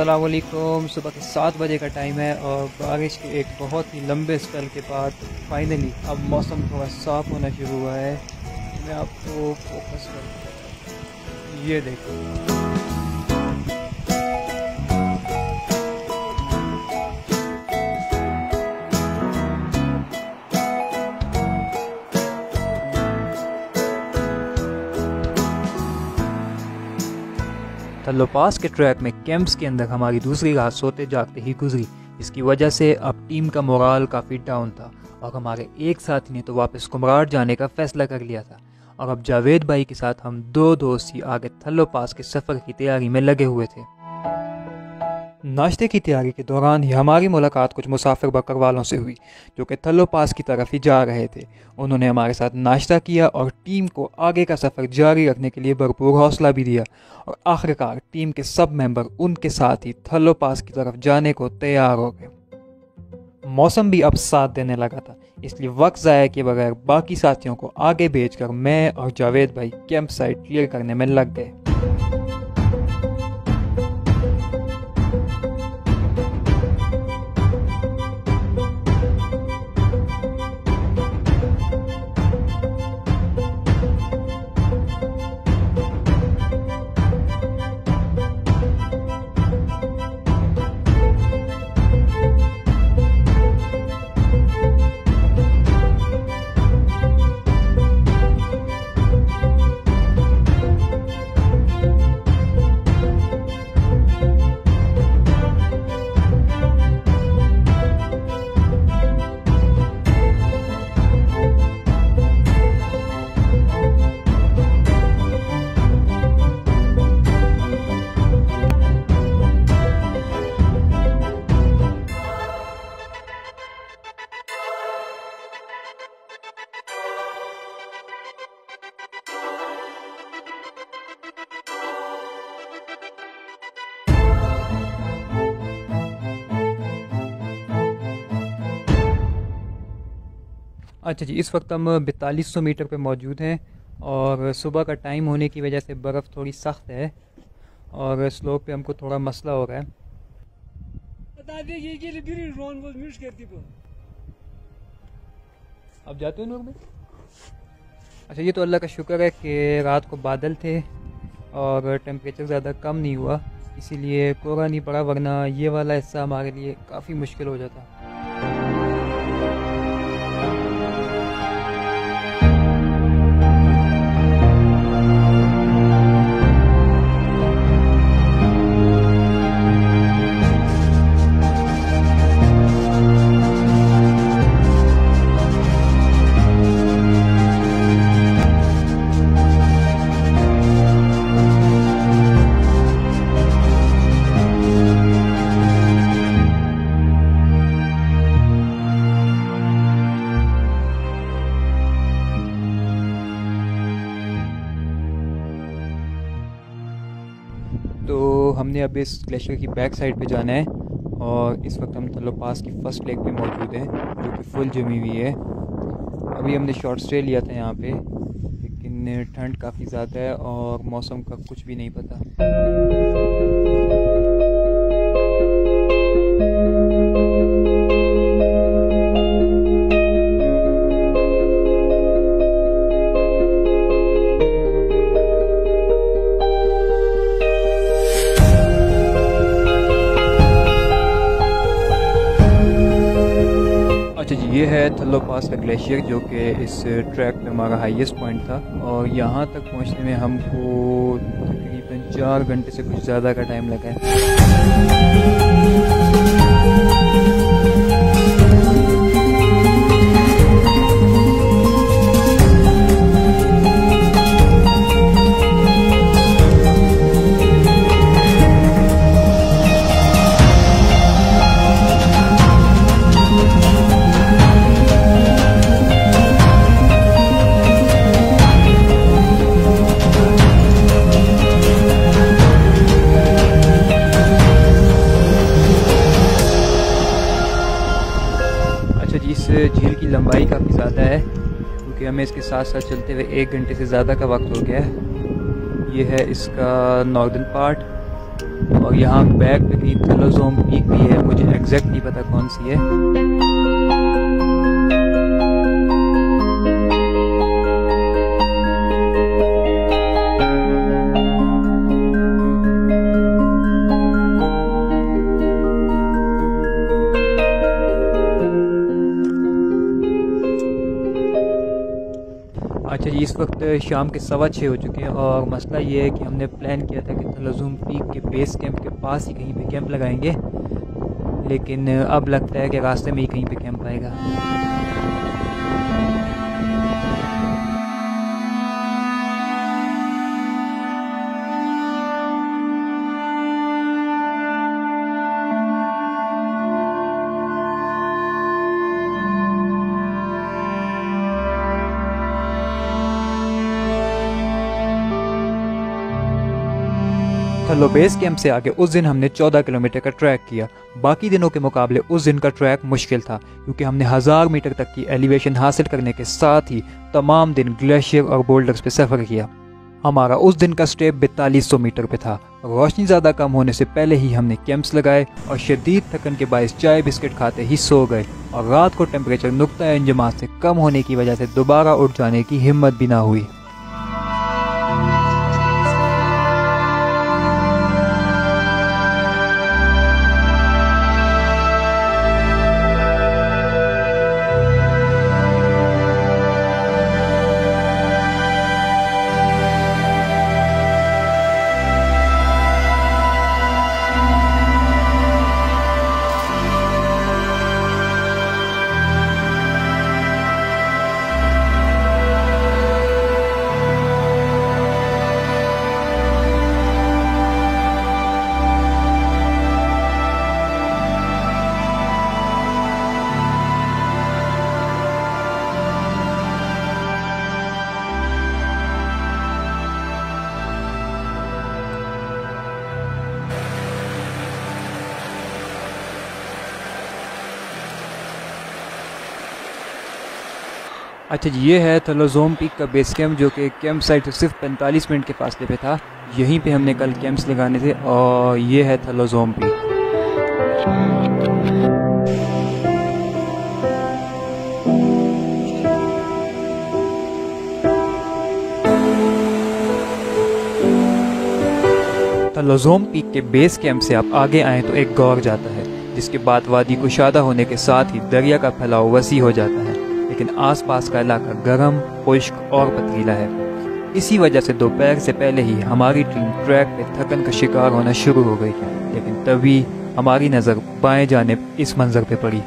अस्सलाम वालेकुम। सुबह के 7 बजे का टाइम है और बारिश के एक बहुत ही लंबे स्पेल के बाद फाइनली अब मौसम थोड़ा साफ़ होना शुरू हुआ है। मैं आपको फोकस कर, ये देखो, थल्लो पास के ट्रैक में कैंप्स के अंदर हमारी दूसरी रात सोते जागते ही गुजरी, जिसकी वजह से अब टीम का मोराल काफ़ी डाउन था और हमारे एक साथी ने तो वापस कुमराट जाने का फैसला कर लिया था। और अब जावेद भाई के साथ हम दो दोस्त ही आगे थल्लो पास के सफ़र की तैयारी में लगे हुए थे। नाश्ते की तैयारी के दौरान ही हमारी मुलाकात कुछ मुसाफिर बकरवालों से हुई जो कि थल्लो पास की तरफ ही जा रहे थे। उन्होंने हमारे साथ नाश्ता किया और टीम को आगे का सफ़र जारी रखने के लिए भरपूर हौसला भी दिया और आखिरकार टीम के सब मेंबर उनके साथ ही थल्लो पास की तरफ जाने को तैयार हो गए। मौसम भी अब साथ देने लगा था, इसलिए वक्त ज़ाया किए बगैर बाकी साथियों को आगे भेजकर मैं और जावेद भाई कैंप साइट क्लियर करने में लग गए। अच्छा जी, इस वक्त हम 4200 मीटर पे मौजूद हैं और सुबह का टाइम होने की वजह से बर्फ़ थोड़ी सख्त है और स्लोप पे हमको थोड़ा मसला हो रहा है। अब जाते हैं लोग में। अच्छा, ये तो अल्लाह का शुक्र है कि रात को बादल थे और टेम्परेचर ज़्यादा कम नहीं हुआ, इसीलिए कोहरा नहीं पड़ा, वरना ये वाला हिस्सा हमारे लिए काफ़ी मुश्किल हो जाता। तो हमने अब इस ग्लेशियर की बैक साइड पे जाना है और इस वक्त हम थल्लो पास की फ़र्स्ट लेक पे मौजूद हैं जो कि फुल जमी हुई है। अभी हमने शॉर्ट स्टे लिया था यहाँ पे, लेकिन ठंड काफ़ी ज़्यादा है और मौसम का कुछ भी नहीं पता। अच्छा जी, ये है थल्लो पास का ग्लेशियर जो कि इस ट्रैक पे हमारा हाईएस्ट पॉइंट था और यहाँ तक पहुँचने में हमको तकरीबन 4 घंटे से कुछ ज़्यादा का टाइम लगा है। झील की लंबाई काफ़ी ज़्यादा है क्योंकि हमें इसके साथ साथ चलते हुए 1 घंटे से ज़्यादा का वक्त हो गया है। ये है इसका नॉर्दर्न पार्ट और यहाँ बैक पे कहीं थलोज़ोम पीक भी है, मुझे एग्जैक्ट नहीं पता कौन सी है। अच्छा जी, इस वक्त शाम के 6:15 हो चुके हैं और मसला ये है कि हमने प्लान किया था कि थलोज़ोम पीक के बेस कैंप के पास ही कहीं पे कैंप लगाएंगे, लेकिन अब लगता है कि रास्ते में ही कहीं पे कैंप आएगा। थलो बेस कैंप से आगे उस दिन हमने 14 किलोमीटर का ट्रैक किया। बाकी दिनों के मुकाबले उस दिन का ट्रैक मुश्किल था, क्योंकि हमने 1000 मीटर तक की एलिवेशन हासिल करने के साथ ही तमाम दिन ग्लेशियर और बोल्डर्स पे सफ़र किया। हमारा उस दिन का स्टेप 4200 मीटर पे था। रोशनी ज़्यादा कम होने से पहले ही हमने कैंप्स लगाए और शदीद थकन के बायस चाय बिस्किट खाते ही सो गए, और रात को टेम्परेचर नुक्ता इंजमात से कम होने की वजह से दोबारा उठ जाने की हिम्मत भी ना हुई। अच्छा जी, ये है थलोज़ोम पीक का बेस कैंप, जो कि कैंप साइट से सिर्फ 45 मिनट के फासले पे था। यहीं पे हमने कल कैंप्स लगाने थे, और ये है थलोज़ोम पीक। थलोज़ोम पीक के बेस कैंप से आप आगे आएँ तो एक गौर जाता है, जिसके बाद वादी कुशादा होने के साथ ही दरिया का फैलाव वसी हो जाता है, लेकिन आसपास का इलाका गर्म, खुश्क और पथरीला है। इसी वजह से दोपहर से पहले ही हमारी टीम ट्रैक पे थकन का शिकार होना शुरू हो गई, लेकिन तभी हमारी नज़र बाएं जानिब इस मंजर पे पड़ी।